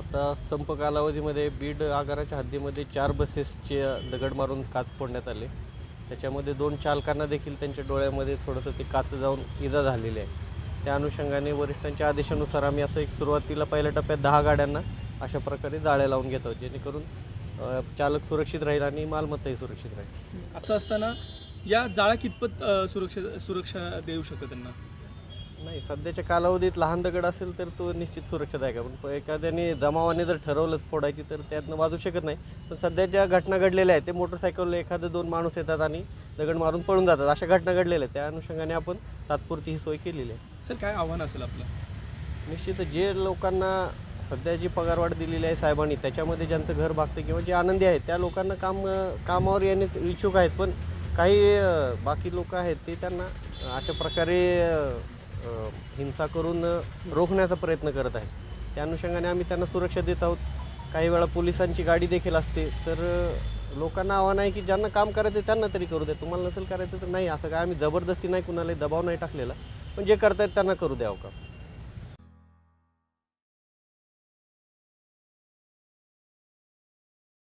आता संप कालावधीमध्ये बीड आगाराच्या हद्दीमध्ये 4 बसेसचे दगड मारून काच फोडण्यात आले. त्याच्यामध्ये 2 चालकांना देखील त्यांच्या डोळ्यामध्ये थोडंसं ते काच जाऊन इजा झालेली आहे. त्या अनुषंगाने वरिष्ठांच्या आदेशानुसार आम्ही आता एक सुरुवातीला पहिल्या टप्प्यात 10 गाड्यांना अशा प्रकारे जाळ्या लावून घेत आहोत, जेणेकरून चालक सुरक्षित राहील आणि मालमत्ताही सुरक्षित राहील. असं असताना या जाळ्या कितपत सुरक्षा देऊ शकतात त्यांना? नाही, सध्याच्या कालावधीत लहान दगड असेल तर तो निश्चित सुरक्षादायक आहे, पण एखाद्याने जमावाने जर ठरवलं फोडायची तर त्यातनं वाजू शकत नाही. पण सध्या ज्या घटना घडलेल्या आहेत ते मोटरसायकलला एखादं 2 माणूस येतात आणि दगड मारून पळून जातात, अशा घटना घडलेल्या आहेत. त्या अनुषंगाने आपण तात्पुरती ही सोय केलेली आहे. सर, काय आव्हान असेल आपलं? निश्चित जे लोकांना सध्या जी पगारवाढ दिलेली आहे साहेबांनी, त्याच्यामध्ये ज्यांचं घर भागतं किंवा जे आनंदी आहेत त्या लोकांना कामावर येण्यास इच्छुक आहेत, पण काही बाकी लोक आहेत ते त्यांना अशा प्रकारे हिंसा करून रोखण्याचा प्रयत्न करत आहेत. त्या अनुषंगाने आम्ही त्यांना सुरक्षा देत आहोत. काही वेळा पोलिसांची गाडी देखील असते. तर लोकांना आव्हान आहे की ज्यांना काम करायचं त्यांना तरी करू द्या, तुम्हाला नसेल करायचं तर नाही. असं काय आम्ही जबरदस्ती नाही, कुणालाही दबाव नाही टाकलेला, पण जे करतायत त्यांना करू द्यावं का.